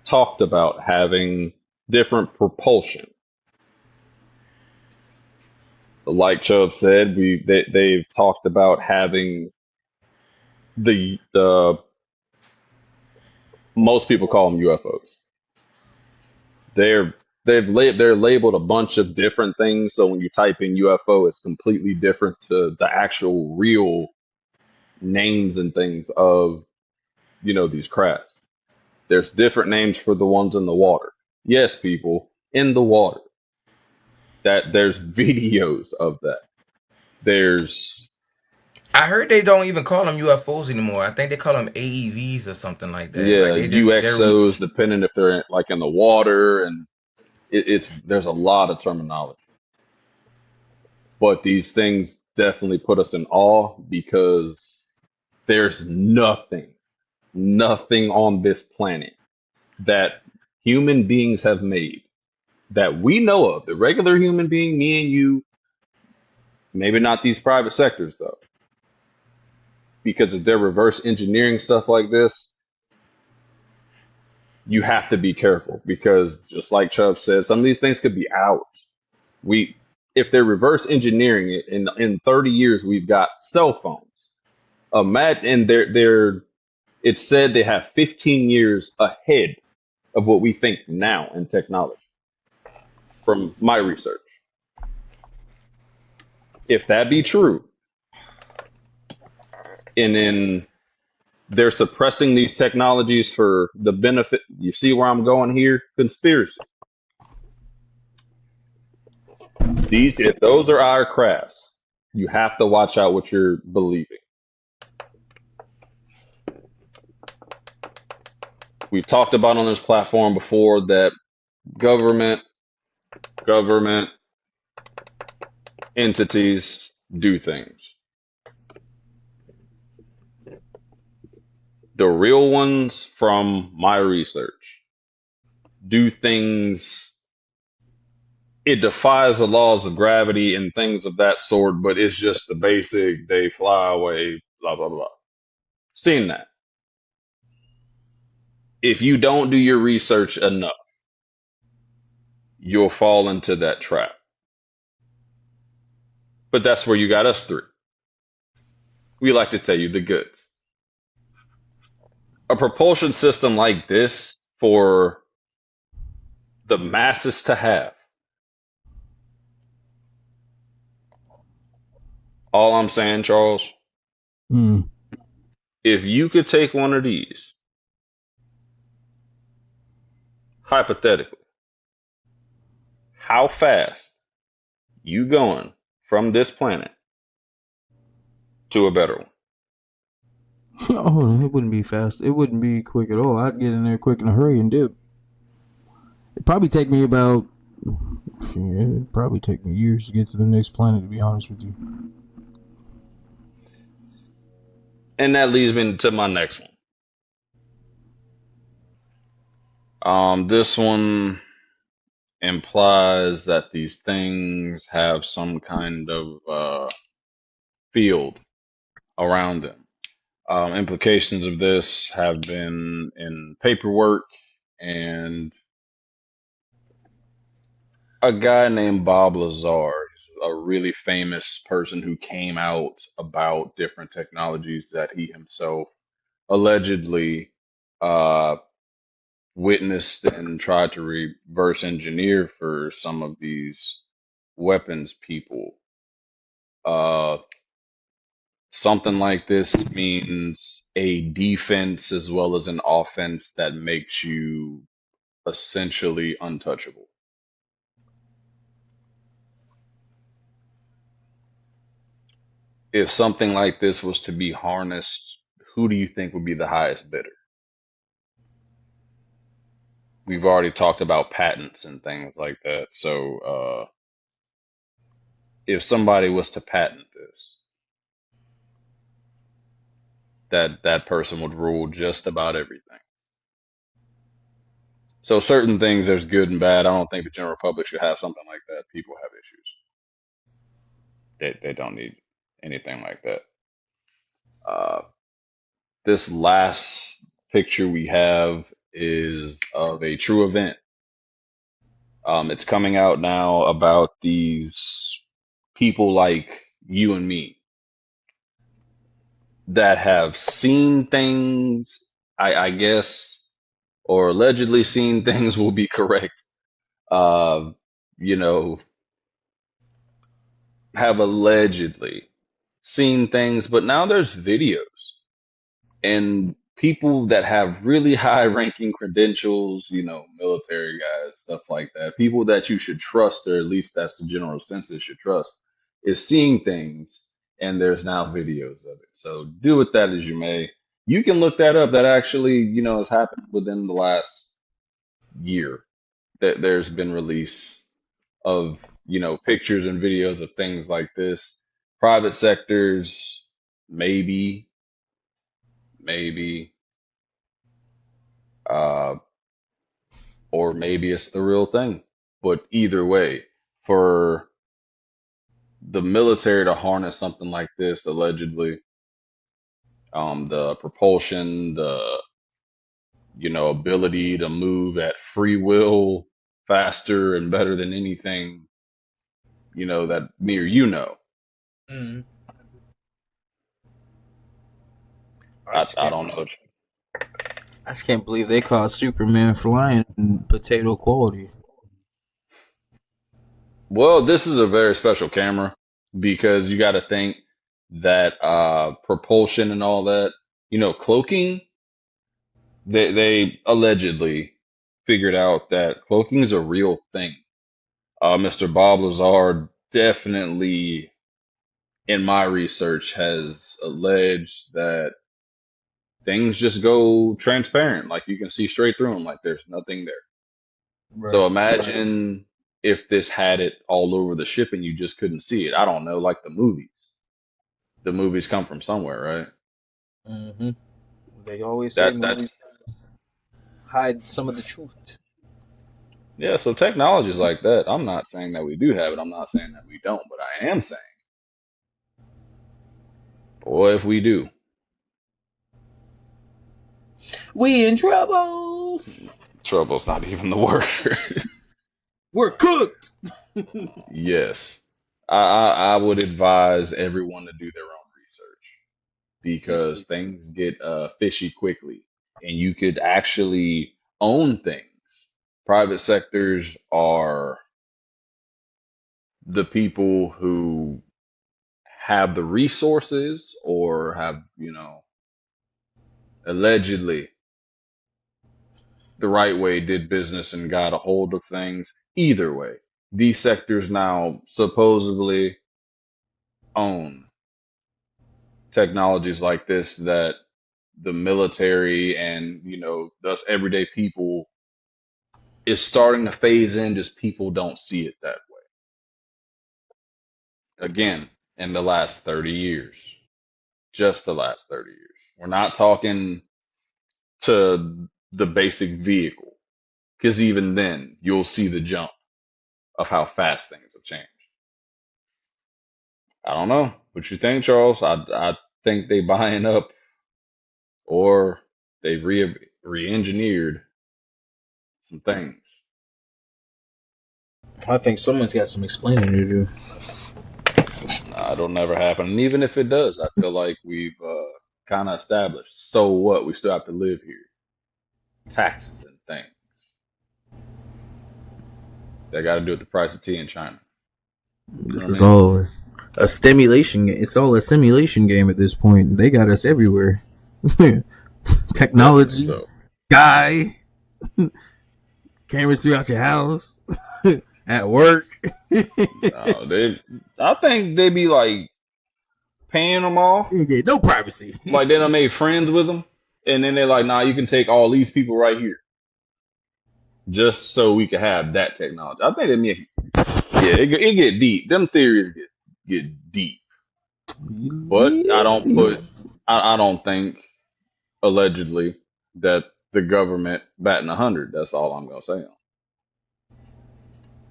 talked about having different propulsion. Like Chubb said, they've talked about having the most people call them UFOs. They're they're labeled a bunch of different things. So when you type in UFO, it's completely different to the actual real names and things of these crafts. There's different names for the ones in the water. Yes, people in the water. That there's videos of that. There's I heard they don't even call them UFOs anymore. I think they call them AEVs or something like that. Like yeah they're UXOs depending if they're like in the water, and it's there's a lot of terminology. But these things definitely put us in awe because there's nothing on this planet that human beings have made that we know of. The regular human being, me and you, maybe not these private sectors though, because if they're reverse engineering stuff like this, you have to be careful because just like Chubb said, some of these things could be ours. We, if they're reverse engineering it, in 30 years we've got cell phones. Imagine, and it's said they have 15 years ahead of what we think now in technology from my research. If that be true, and then they're suppressing these technologies for the benefit, you see where I'm going here? Conspiracy. If those are our crafts, you have to watch out what you're believing. We've talked about on this platform before that government government entities do things. The real ones from my research do things. It defies the laws of gravity and things of that sort, but it's just the basic, they fly away, blah, blah, blah. Seen that. If you don't do your research enough, you'll fall into that trap. But that's where you got us three. We like to tell you the goods. A propulsion system like this for the masses to have. All I'm saying, Charles, Mm. if you could take one of these, hypothetically, how fast you going from this planet to a better one? Oh, it wouldn't be fast. It wouldn't be quick at all. I'd get in there quick in a hurry and dip. It'd probably take me about. Yeah, it'd probably take me years to get to the next planet. To be honest with you. And that leads me to my next one. This one implies that these things have some kind of field around them. Implications of this have been in paperwork, and a guy named Bob Lazar, he's a really famous person who came out about different technologies that he himself allegedly uh, witnessed and tried to reverse engineer for some of these weapons people. Uh, Something like this means a defense as well as an offense that makes you essentially untouchable. If something like this was to be harnessed, who do you think would be the highest bidder? We've already talked about patents and things like that. So, if somebody was to patent this, that person would rule just about everything. So certain things, there's good and bad. I don't think the general public should have something like that. People have issues. They don't need anything like that. Uh, this last picture we have is of a true event. It's coming out now about these people like you and me that have seen things, I guess, or allegedly seen things will be correct. Uh, you know, have allegedly seen things, but now there's videos and people that have really high ranking credentials, military guys, stuff like that, people that you should trust, or at least that's the general census should trust, is seeing things, and there's now videos of it. So do with that as you may. You can look that up. That actually, has happened within the last year. That there's been release of, pictures and videos of things like this. Private sectors, maybe, maybe. Uh, or maybe it's the real thing. But either way, for the military to harness something like this, allegedly, the propulsion, the ability to move at free will faster and better than anything, that me or Mm. I I, just I can't. don't know. I just can't believe they caught Superman flying in potato quality. Well, this is a very special camera because you got to think that propulsion and all that, cloaking. They allegedly figured out that cloaking is a real thing. Mr. Bob Lazar definitely, in my research, has alleged that things just go transparent, like you can see straight through them, like there's nothing there. So Right. imagine if this had it all over the ship and you just couldn't see it. I don't know, like the movies. The movies come from somewhere, right? Mm-hmm. They always say movies That's hide some of the truth. yeah. So technologies like that. I'm not saying that we do have it. I'm not saying that we don't, but I am saying, boy, if we do, We in trouble. trouble's not even the word. We're cooked. Yes, I would advise everyone to do their own research Yes, because please. things get fishy quickly, and you could actually own things. Private sectors are the people who have the resources or have, allegedly the right way did business and got a hold of things. Either way, these sectors now supposedly own technologies like this that the military and, thus everyday people is starting to phase in, just people don't see it that way. Again, in the last 30 years, just the last 30 years. We're not talking to the basic vehicle, because even then you'll see the jump of how fast things have changed. I don't know what you think, Charles. I think they buying up, or they re-engineered some things. I think someone's got some explaining to do. Nah, it'll never happen. And even if it does, I feel like we've kind of established. So what? We still have to live here. Taxes and things. They got to do with the price of tea in China. You know This what I is mean? all a stimulation. It's all a simulation game at this point. They got us everywhere. Definitely Technology, so. sky, cameras throughout your house, at work. I think they be like paying them off. You get no privacy. Like they done made friends with them. And then they're like, nah, you can take all these people right here. Just so we can have that technology. I think it get deep. Them theories get deep. But I don't think allegedly that the government batting 100. That's all I'm gonna say.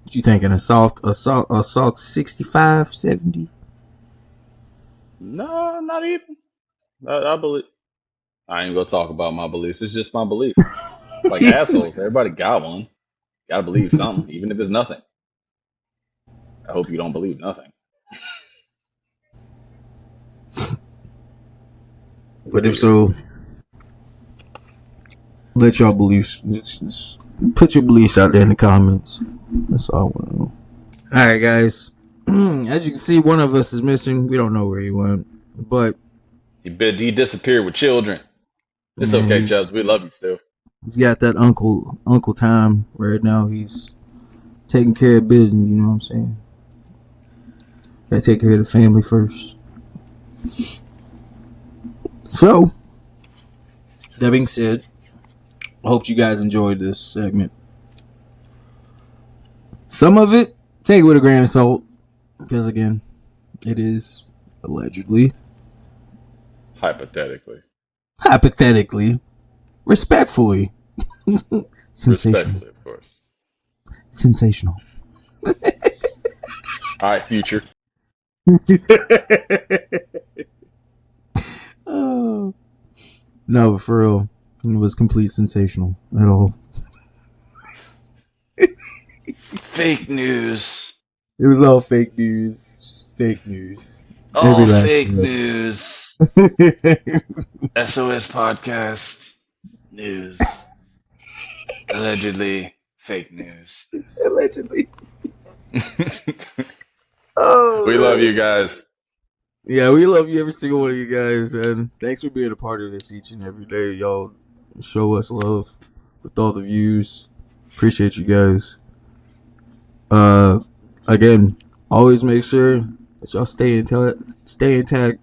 What you think? An assault 65, 70? No, not even. I believe. I ain't gonna talk about my beliefs. It's just my belief. Like assholes. Everybody got one. Gotta believe something, even if it's nothing. I hope you don't believe nothing. But if so, let y'all beliefs. Just put your beliefs out there in the comments. That's all I want to know. All right, guys. As you can see, one of us is missing. We don't know where he went, but He disappeared with children. It's okay, Chubbs. We love you still. he's got that uncle time right now. He's taking care of business. You know what I'm saying? Gotta take care of the family first. So, that being said, I hope you guys enjoyed this segment. Some of it, take it with a grain of salt, because again, it is allegedly, Hypothetically. respectfully, sensational. Respectfully, of course. Sensational. All right, future. Oh. No, for real, it was complete sensational at all. Fake news. It was all fake news. Fake news. All fake news. SOS podcast news. Allegedly fake news. Allegedly. Oh, we love you guys. Yeah, we love you, every single one of you guys, and thanks for being a part of this each and every day. Y'all show us love with all the views. Appreciate you guys. Again, always make sure that y'all stay intact.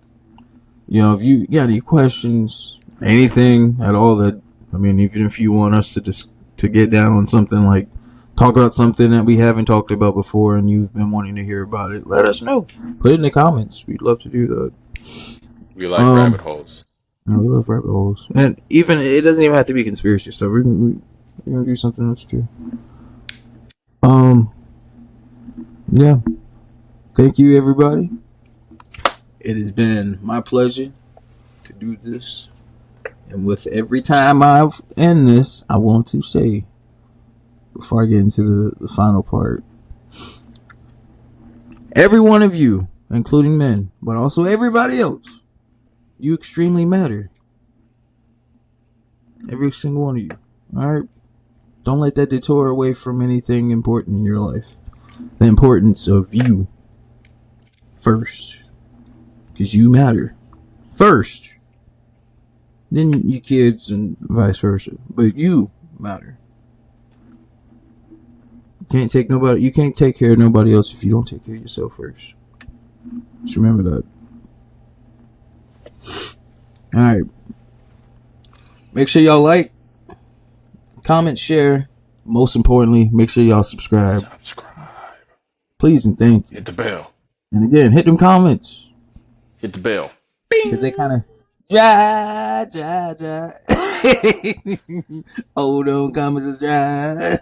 You know, if you got any questions, anything at all that, I mean, even if you want us to get down on something, like talk about something that we haven't talked about before and you've been wanting to hear about it, let us know. Put it in the comments. We'd love to do that. We like rabbit holes. Yeah, we love rabbit holes. And even, it doesn't even have to be conspiracy stuff. We're going to do something else too. Yeah. Thank you, everybody. It has been my pleasure to do this. And with every time I end this, I want to say, before I get into the final part, every one of you, including men, but also everybody else, you extremely matter. Every single one of you. Alright? Don't let that detour away from anything important in your life. The importance of you first. because you matter first. Then your kids and vice versa. But you matter. You can't take care of nobody else if you don't take care of yourself first. Just remember that. Alright. Make sure y'all like, comment, share. Most importantly, make sure y'all subscribe. Please and thank you. Hit the bell. And again, hit them comments. Hit the bell. Because they kind of dry. Hold on, comments is dry.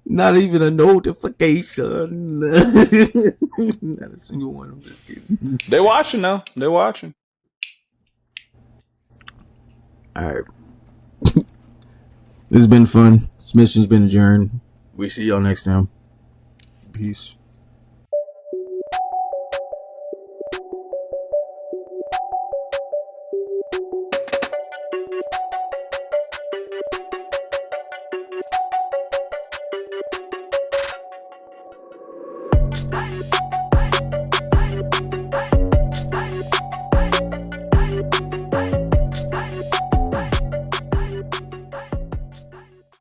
Not even a notification. Not a single one. I'm just kidding. They watching now. They watching. All right. This has been fun. This mission's been adjourned. We see y'all next time. Peace.